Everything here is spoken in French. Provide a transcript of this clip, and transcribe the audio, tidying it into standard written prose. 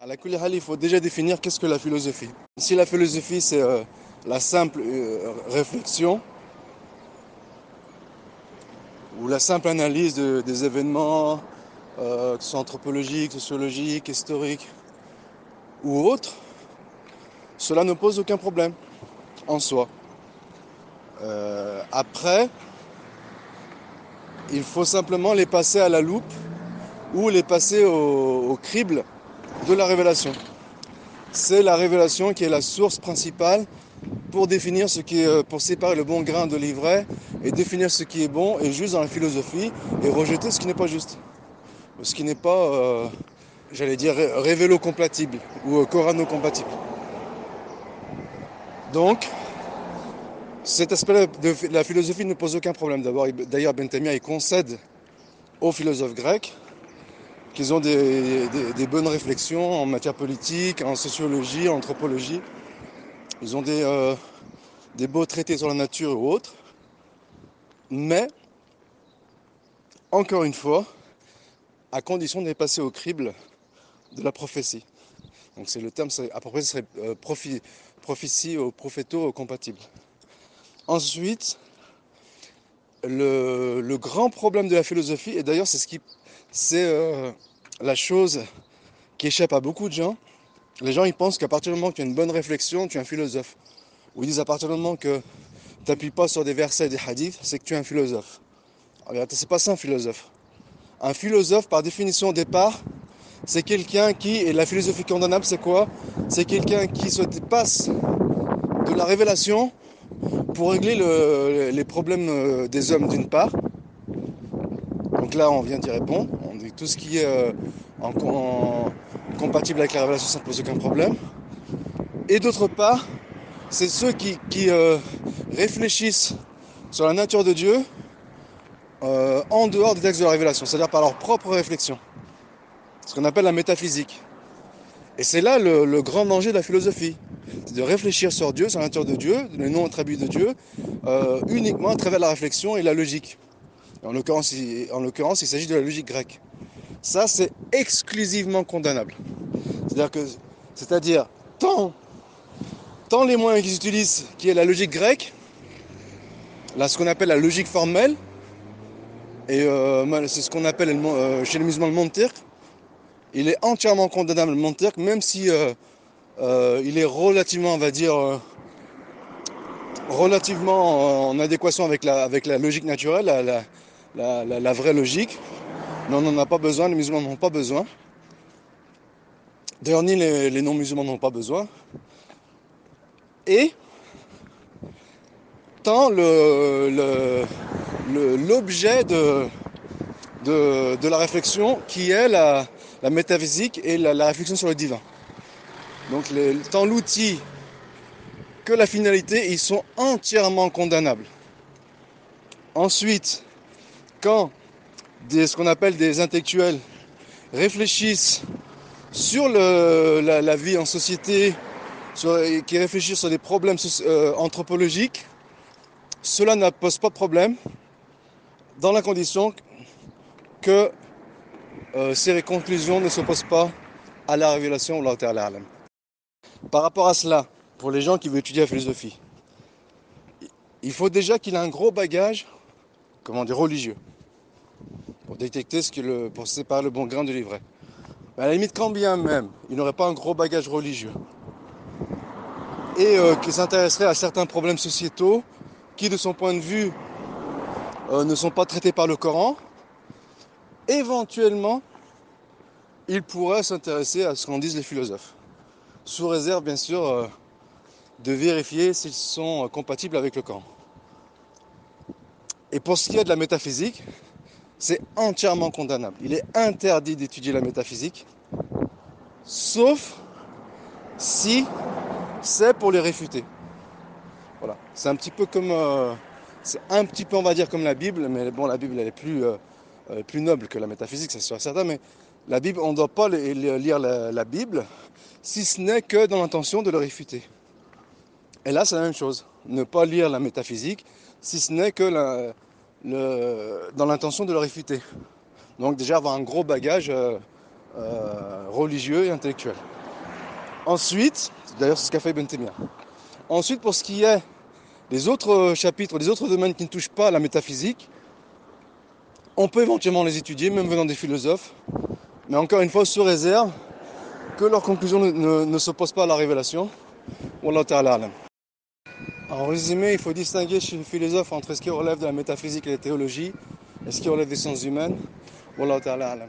À la kulli hal, il faut déjà définir qu'est-ce que la philosophie. Si la philosophie c'est la simple réflexion ou la simple analyse des événements, que ce soit anthropologiques, sociologiques, historiques ou autres, cela ne pose aucun problème en soi. Après, il faut simplement les passer à la loupe ou les passer au crible de la révélation. C'est la révélation qui est la source principale pour définir ce qui est, pour séparer le bon grain de l'ivraie et définir ce qui est bon et juste dans la philosophie et rejeter ce qui n'est pas juste, ce qui n'est pas, j'allais dire, révélo-compatible ou corano-compatible. Donc, cet aspect de la philosophie ne pose aucun problème. D'ailleurs, Ben Taimia il concède aux philosophes grecs qu'ils ont des bonnes réflexions en matière politique, en sociologie, en anthropologie. Ils ont des beaux traités sur la nature ou autres. Mais, encore une fois, à condition de les passer au crible de la prophétie. Donc c'est le terme, à peu près, ce serait prophétie ou prophéto compatible. Ensuite, le grand problème de la philosophie, et d'ailleurs c'est la chose qui échappe à beaucoup de gens. Les gens ils pensent qu'à partir du moment que tu as une bonne réflexion, tu es un philosophe. Ou ils disent à partir du moment que tu n'appuies pas sur des versets et des hadiths, c'est que tu es un philosophe. En vérité, c'est pas ça un philosophe. Un philosophe, par définition au départ, c'est quelqu'un qui, et la philosophie condamnable, c'est quoi? C'est quelqu'un qui se passe de la révélation pour régler les problèmes des hommes d'une part. Donc là, on vient d'y répondre. On dit tout ce qui est compatible avec la révélation, ça ne pose aucun problème. Et d'autre part, c'est ceux qui réfléchissent sur la nature de Dieu en dehors des textes de la révélation, c'est-à-dire par leur propre réflexion. Ce qu'on appelle la métaphysique. Et c'est là le grand danger de la philosophie. C'est de réfléchir sur Dieu, sur la nature de Dieu, les noms attributs de Dieu, uniquement à travers la réflexion et la logique. En l'occurrence, il s'agit de la logique grecque. Ça, c'est exclusivement condamnable. C'est-à-dire tant les moyens qu'ils utilisent, qui est la logique grecque, là, ce qu'on appelle la logique formelle, et c'est ce qu'on appelle chez les musulmans le mantiq, il est entièrement condamnable le mantiq, même si il est relativement, on va dire, relativement en adéquation avec la logique naturelle, la vraie logique. Mais on n'en a pas besoin, les musulmans n'en ont pas besoin. D'ailleurs, ni les non-musulmans n'en ont pas besoin. Et tant l'objet de la réflexion qui est la métaphysique et la réflexion sur le divin. Donc tant l'outil que la finalité, ils sont entièrement condamnables. Ensuite, quand ce qu'on appelle des intellectuels réfléchissent sur la vie en société, qui réfléchissent sur des problèmes anthropologiques, cela ne pose pas de problème dans la condition que ces conclusions ne s'opposent pas à la révélation ou à. Par rapport à cela, pour les gens qui veulent étudier la philosophie, il faut déjà qu'il ait un gros bagage, religieux, pour détecter pour séparer le bon grain de l'ivraie. Mais à la limite, quand bien même il n'aurait pas un gros bagage religieux et qu'il s'intéresserait à certains problèmes sociétaux qui, de son point de vue, ne sont pas traités par le Coran, éventuellement, il pourrait s'intéresser à ce qu'en disent les philosophes, sous réserve bien sûr de vérifier s'ils sont compatibles avec le Coran. Et pour ce qui est de la métaphysique, c'est entièrement condamnable. Il est interdit d'étudier la métaphysique, sauf si c'est pour les réfuter. Voilà. C'est un petit peu comme, on va dire, comme la Bible, mais bon, la Bible elle est plus noble que la métaphysique, c'est sûr et certain, mais la Bible, on ne doit pas lire la Bible, si ce n'est que dans l'intention de le réfuter. Et là, c'est la même chose. Ne pas lire la métaphysique, si ce n'est que dans l'intention de le réfuter. Donc déjà avoir un gros bagage religieux et intellectuel. Ensuite, d'ailleurs c'est ce qu'a fait Ibn Taymiyyah. Ensuite, pour ce qui est des autres chapitres, des autres domaines qui ne touchent pas à la métaphysique, on peut éventuellement les étudier, même venant des philosophes, mais encore une fois sous réserve que leurs conclusions ne s'opposent pas à la révélation. Wallahu ta'ala alam. En résumé, il faut distinguer chez les philosophes entre ce qui relève de la métaphysique et la théologie et ce qui relève des sciences humaines. Wallahu ta'ala alam.